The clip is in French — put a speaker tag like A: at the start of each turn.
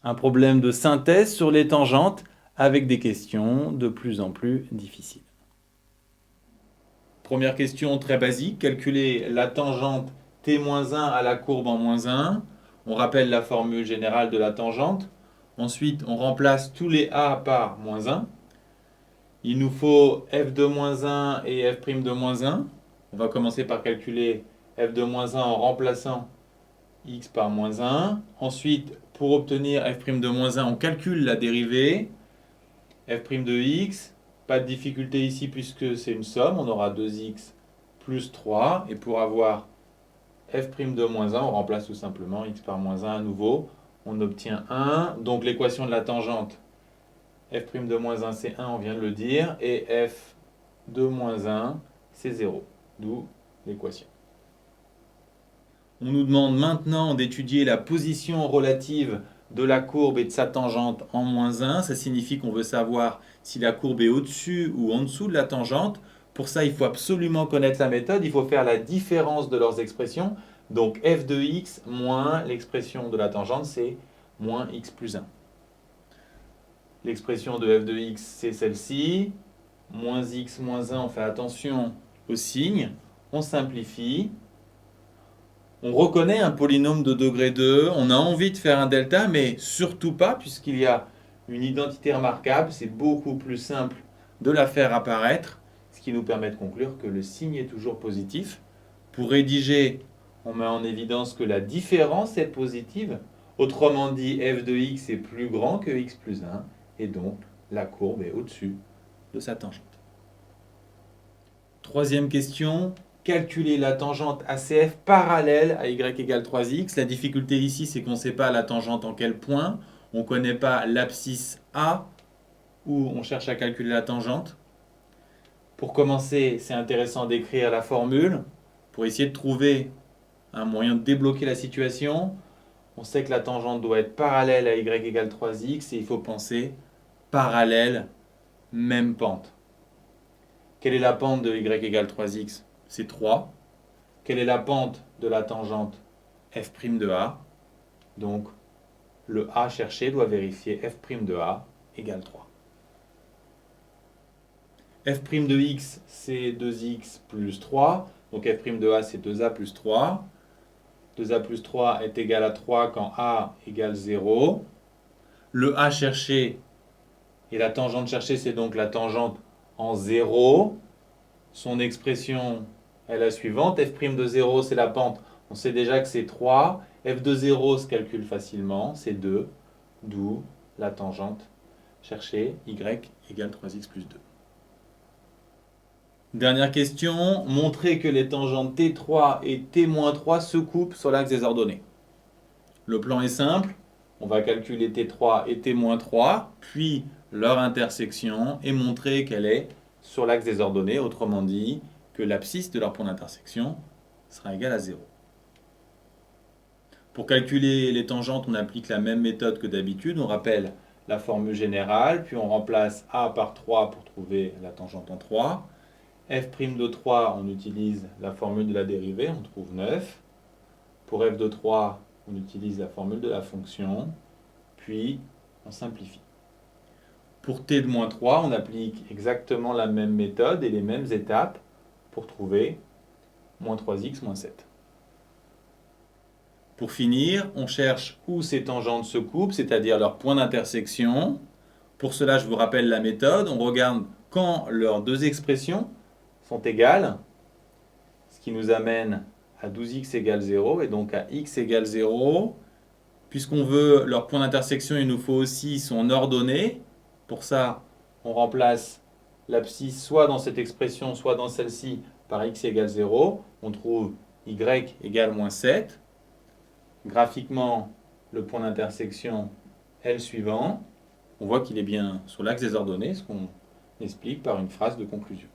A: un problème de synthèse sur les tangentes avec des questions de plus en plus difficiles. Première question très basique, calculer la tangente t-1 à la courbe en -1. On rappelle la formule générale de la tangente. Ensuite, on remplace tous les a par -1. Il nous faut f de -1 et f' de -1. On va commencer par calculer f de -1 en remplaçant x par -1. Ensuite, pour obtenir f' de -1, on calcule la dérivée. f' de x, pas de difficulté ici puisque c'est une somme. On aura 2x plus 3. Et pour avoir f' de -1, on remplace tout simplement x par -1 à nouveau. On obtient 1. Donc l'équation de la tangente f' de -1 c'est 1, on vient de le dire. Et f de -1 c'est 0. D'où l'équation. On nous demande maintenant d'étudier la position relative de la courbe et de sa tangente en -1. Ça signifie qu'on veut savoir si la courbe est au-dessus ou en dessous de la tangente. Pour ça, il faut absolument connaître la méthode. Il faut faire la différence de leurs expressions. Donc f de x moins l'expression de la tangente, c'est moins x plus 1. L'expression de f de x, c'est celle-ci. Moins x moins 1, on fait attention au signe. On simplifie. On reconnaît un polynôme de degré 2, on a envie de faire un delta, mais surtout pas, puisqu'il y a une identité remarquable. C'est beaucoup plus simple de la faire apparaître, ce qui nous permet de conclure que le signe est toujours positif. Pour rédiger, on met en évidence que la différence est positive. Autrement dit, f de x est plus grand que x plus 1, et donc la courbe est au-dessus de sa tangente. Troisième question. Calculer la tangente ACF parallèle à y égale 3x. La difficulté ici, c'est qu'on ne sait pas la tangente en quel point. On ne connaît pas l'abscisse A où on cherche à calculer la tangente. Pour commencer, c'est intéressant d'écrire la formule pour essayer de trouver un moyen de débloquer la situation. On sait que la tangente doit être parallèle à y égale 3x et il faut penser parallèle, même pente. Quelle est la pente de y égale 3x? C'est 3. Quelle est la pente de la tangente f' de A? Donc, le A cherché doit vérifier f' de A égale 3. f' de x, c'est 2x plus 3. Donc, f' de A, c'est 2a plus 3. 2a plus 3 est égal à 3 quand A égale 0. Le A cherché et la tangente cherchée, c'est donc la tangente en 0. Son expression est la suivante. f' de 0, c'est la pente. On sait déjà que c'est 3. f de 0 se calcule facilement. C'est 2. D'où la tangente cherchée, y égale 3x plus 2. Dernière question. Montrer que les tangentes t3 et t-3 se coupent sur l'axe des ordonnées. Le plan est simple. On va calculer t3 et t-3, puis leur intersection et montrer qu'elle est sur l'axe des ordonnées. Autrement dit, que l'abscisse de leur point d'intersection sera égale à 0. Pour calculer les tangentes, on applique la même méthode que d'habitude. On rappelle la formule générale, puis on remplace A par 3 pour trouver la tangente en 3. f' de 3, on utilise la formule de la dérivée, on trouve 9. Pour f de 3, on utilise la formule de la fonction, puis on simplifie. Pour t de moins 3, on applique exactement la même méthode et les mêmes étapes pour trouver moins 3x moins 7. Pour finir, on cherche où ces tangentes se coupent, c'est-à-dire leur point d'intersection. Pour cela, je vous rappelle la méthode. On regarde quand leurs deux expressions sont égales, ce qui nous amène à 12x égale 0 et donc à x égale 0. Puisqu'on veut leur point d'intersection, il nous faut aussi son ordonnée. Pour ça, on remplace l'abscisse soit dans cette expression, soit dans celle-ci par x égale 0. On trouve y égale moins 7. Graphiquement, le point d'intersection est le suivant. On voit qu'il est bien sur l'axe des ordonnées, ce qu'on explique par une phrase de conclusion.